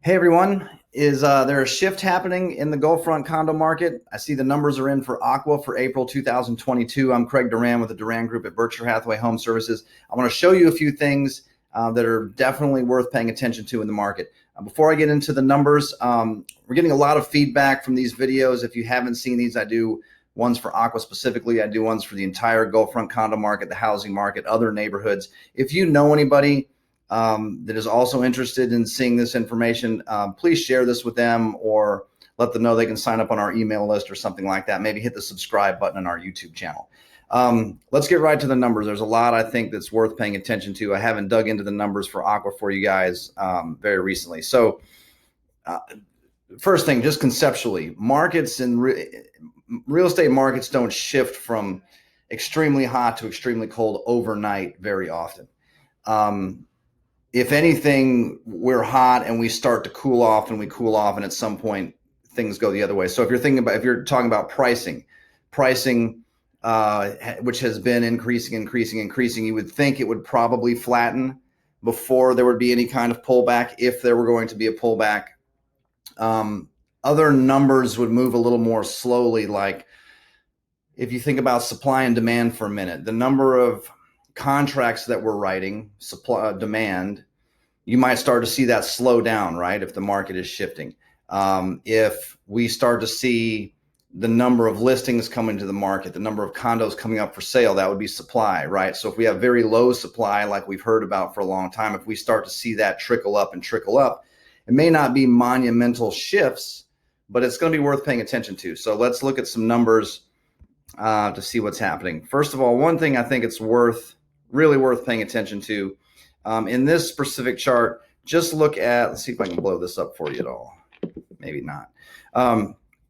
Hey everyone, is there a shift happening in the Gulfront condo market? I see the numbers are in for Aqua for April 2022. I'm Craig Duran with the Duran Group at Berkshire Hathaway Home Services. I want to show you a few things that are definitely worth paying attention to in the market. Before I get into the numbers, we're getting a lot of feedback from these videos. If you haven't seen these, I do ones for Aqua specifically. I do ones for the entire Gulfront condo market, the housing market, other neighborhoods. If you know anybody that is also interested in seeing this information, please share this with them or let them know they can sign up on our email list or something like that. Maybe hit the subscribe button on our YouTube channel. Let's get right to the numbers. There's a lot I think that's worth paying attention to. I haven't dug into the numbers for Aqua for you guys very recently. So first thing, just conceptually, markets and real estate markets don't shift from extremely hot to extremely cold overnight very often. If anything, we're hot and we start to cool off and we cool off, and at some point things go the other way. So if you're talking about pricing, which has been increasing, you would think it would probably flatten before there would be any kind of pullback, if there were going to be a pullback. Other numbers would move a little more slowly. Like if you think about supply and demand for a minute, the number of contracts that we're writing, supply, demand, you might start to see that slow down, right? If the market is shifting. If we start to see the number of listings coming to the market, the number of condos coming up for sale, that would be supply, right? So if we have very low supply, like we've heard about for a long time, if we start to see that trickle up, it may not be monumental shifts, but it's going to be worth paying attention to. So let's look at some numbers to see what's happening. First of all, one thing I think it's really worth paying attention to in this specific chart, just look at, let's see if I can blow this up for you at all. Maybe not.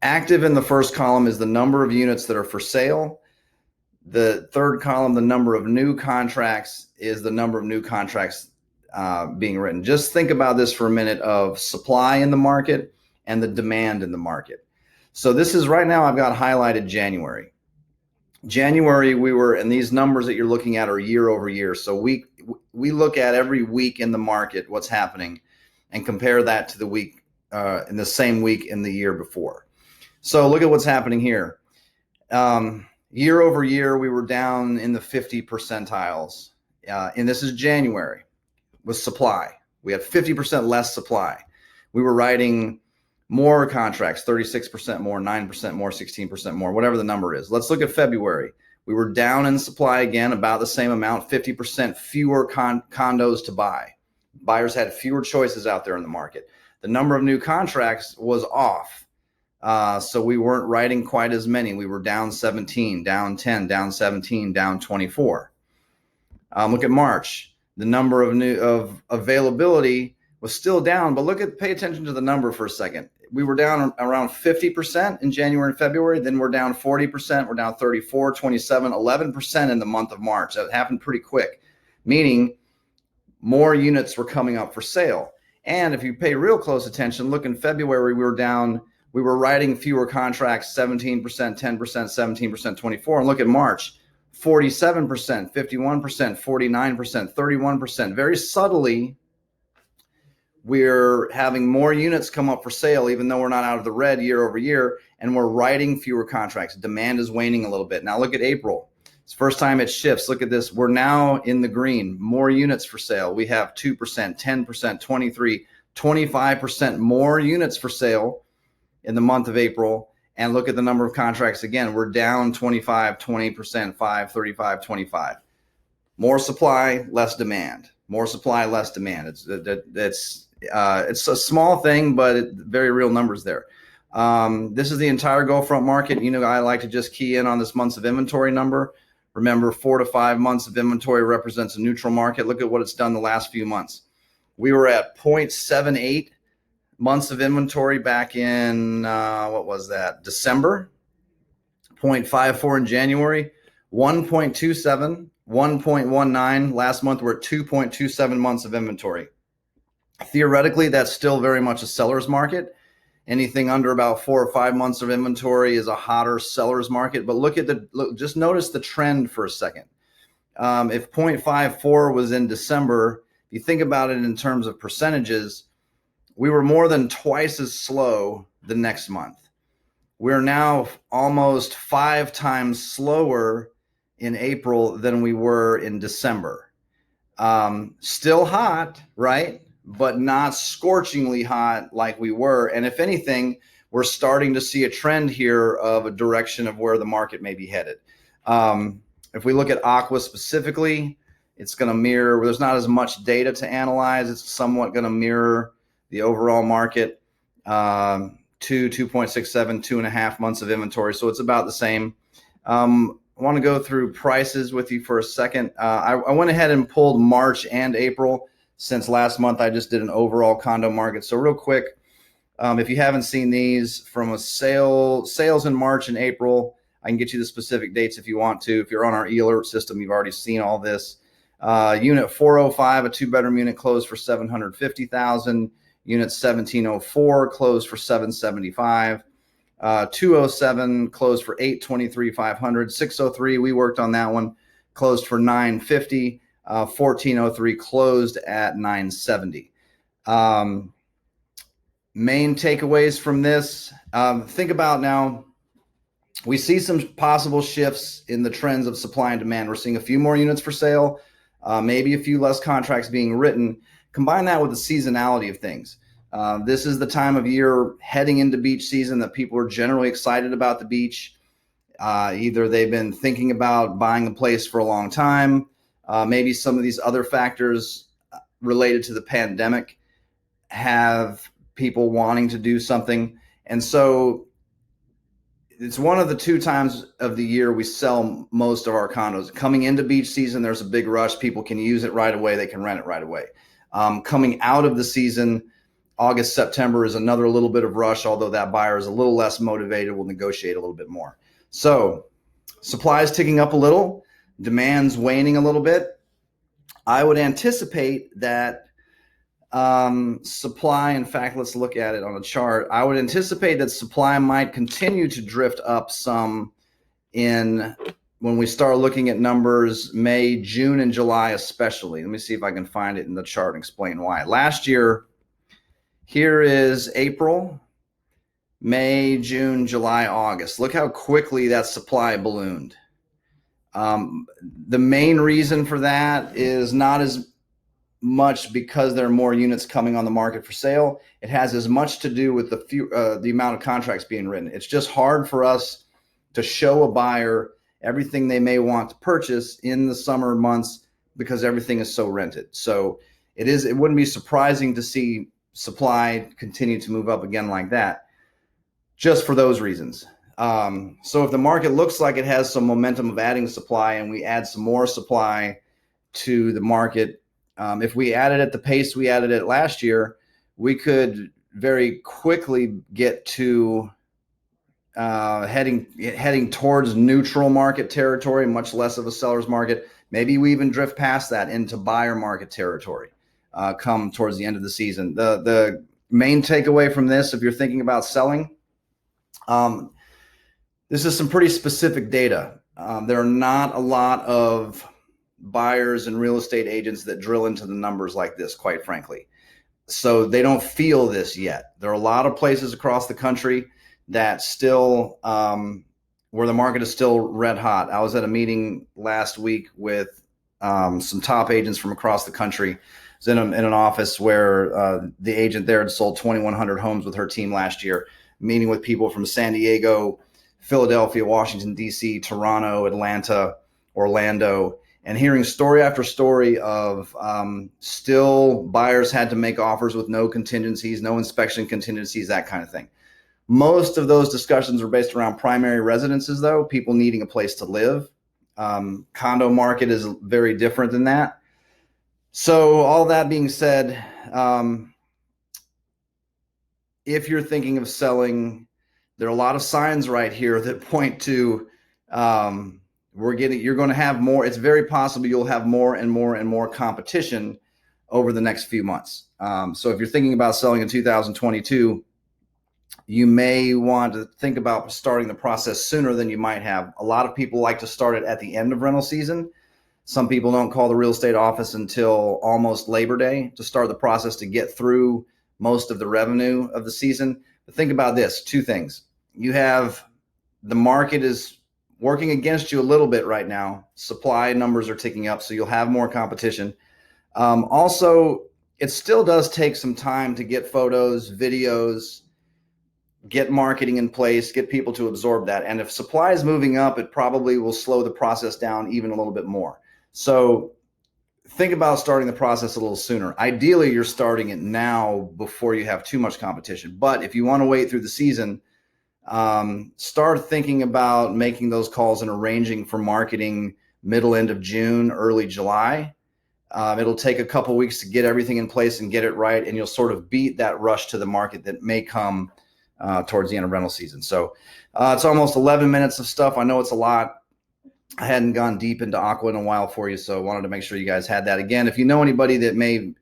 Active in the first column is the number of units that are for sale. The third column, the number of new contracts, is the number of new contracts being written. Just think about this for a minute of supply in the market and the demand in the market. So this is right now, I've got highlighted January. We were, and these numbers that you're looking at are year over year. So we look at every week in the market, what's happening, and compare that to the week in the same week in the year before. So look at what's happening here. Year over year, we were down in the 50 percentiles. And this is January with supply. We had 50% less supply. We were writing more contracts, 36% more, 9% more, 16% more, whatever the number is. Let's look at February. We were down in supply again, about the same amount, 50% fewer condos to buy. Buyers had fewer choices out there in the market. The number of new contracts was off. So we weren't writing quite as many. We were down 17, down 10, down 17, down 24. Look at March. The number of availability was still down, but pay attention to the number for a second. We were down around 50% in January and February. Then we're down 40%. We're down 34, 27, 11% in the month of March. That happened pretty quick, meaning more units were coming up for sale. And if you pay real close attention, look, in February, we were writing fewer contracts, 17%, 10%, 17%, 24. And look at March, 47%, 51%, 49%, 31%. Very subtly, we're having more units come up for sale, even though we're not out of the red year over year, and we're writing fewer contracts. Demand is waning a little bit. Now look at April. It's the first time it shifts. Look at this. We're now in the green. More units for sale. We have 2%, 10%, 23, 25% more units for sale in the month of April. And look at the number of contracts again. We're down 25, 20%, 5, 35, 25. More supply, less demand. More supply, less demand. It's a small thing, but very real numbers there. This is the entire Gulfront market. You know, I like to just key in on this months of inventory number. Remember, 4 to 5 months of inventory represents a neutral market. Look at what it's done the last few months. We were at 0.78 months of inventory back in, December, 0.54 in January, 1.27, 1.19. Last month, we're at 2.27 months of inventory. Theoretically, that's still very much a seller's market. Anything under about 4 or 5 months of inventory is a hotter seller's market. But just notice the trend for a second. If 0.54 was in December, if you think about it in terms of percentages, we were more than twice as slow the next month. We're now almost 5 times slower in April than we were in December. Still hot, right? But not scorchingly hot like we were. And if anything, we're starting to see a trend here of a direction of where the market may be headed. If we look at Aqua specifically, it's going to mirror, there's not as much data to analyze. It's somewhat going to mirror the overall market. 2.67, 2.5 months of inventory. So it's about the same. I want to go through prices with you for a second. I went ahead and pulled March and April, since last month I just did an overall condo market. So real quick, if you haven't seen these from a sales in March and April, I can get you the specific dates if you want to. If you're on our e-alert system, you've already seen all this. Unit 405, a 2-bedroom unit, closed for $750,000. Unit 1704 closed for $775,000. 207 closed for $823,500. 603, we worked on that one, closed for $950,000. 1403 closed at $970,000. Main takeaways from this, think about now, we see some possible shifts in the trends of supply and demand. We're seeing a few more units for sale, maybe a few less contracts being written. Combine that with the seasonality of things. This is the time of year heading into beach season that people are generally excited about the beach. Either they've been thinking about buying a place for a long time, maybe some of these other factors related to the pandemic have people wanting to do something. And so it's one of the 2 times of the year we sell most of our condos. Coming into beach season, there's a big rush. People can use it right away. They can rent it right away. Coming out of the season, August, September is another little bit of rush, although that buyer is a little less motivated, will negotiate a little bit more. So supply is ticking up a little, demand's waning a little bit. I would anticipate that supply, in fact, let's look at it on a chart. I would anticipate that supply might continue to drift up some when we start looking at numbers, May, June, and July especially. Let me see if I can find it in the chart and explain why. Last year, here is April, May, June, July, August. Look how quickly that supply ballooned. The main reason for that is not as much because there are more units coming on the market for sale. It has as much to do with the amount of contracts being written. It's just hard for us to show a buyer everything they may want to purchase in the summer months because everything is so rented. So it wouldn't be surprising to see supply continue to move up again like that, just for those reasons. So if the market looks like it has some momentum of adding supply and we add some more supply to the market, if we added at the pace we added it last year, we could very quickly get to heading towards neutral market territory, much less of a seller's market. Maybe we even drift past that into buyer market territory come towards the end of the season. The main takeaway from this, if you're thinking about selling, this is some pretty specific data. There are not a lot of buyers and real estate agents that drill into the numbers like this, quite frankly. So they don't feel this yet. There are a lot of places across the country that still, where the market is still red hot. I was at a meeting last week with some top agents from across the country. I was in an office where the agent there had sold 2,100 homes with her team last year, meeting with people from San Diego, Philadelphia, Washington, D.C., Toronto, Atlanta, Orlando, and hearing story after story of still buyers had to make offers with no contingencies, no inspection contingencies, that kind of thing. Most of those discussions were based around primary residences, though, people needing a place to live. Condo market is very different than that. So all that being said, if you're thinking of selling, there are a lot of signs right here that point to you're going to have more. It's very possible you'll have more and more and more competition over the next few months. So if you're thinking about selling in 2022, you may want to think about starting the process sooner than you might have. A lot of people like to start it at the end of rental season. Some people don't call the real estate office until almost Labor Day to start the process to get through most of the revenue of the season. But think about this, two things. You have the market is working against you a little bit right now. Supply numbers are ticking up, so you'll have more competition. Also, it still does take some time to get photos, videos, get marketing in place, get people to absorb that. And if supply is moving up, it probably will slow the process down even a little bit more. So think about starting the process a little sooner. Ideally, you're starting it now before you have too much competition. But if you want to wait through the season, start thinking about making those calls and arranging for marketing end of June, early July. It'll take a couple weeks to get everything in place and get it right, and you'll sort of beat that rush to the market that may come towards the end of rental season. So it's almost 11 minutes of stuff. I know it's a lot. I hadn't gone deep into Aqua in a while for you, so I wanted to make sure you guys had that. Again, if you know anybody that may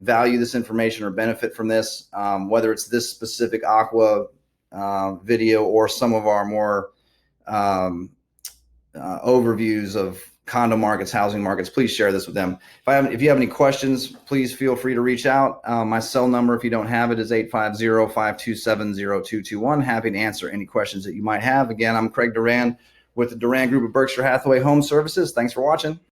value this information or benefit from this, whether it's this specific Aqua video or some of our more overviews of condo markets, housing markets, please share this with them. If you have any questions, please feel free to reach out. My cell number, if you don't have it, is 850-527-0221. Happy to answer any questions that you might have. Again, I'm Craig Duran with the Duran Group of Berkshire Hathaway Home Services. Thanks for watching.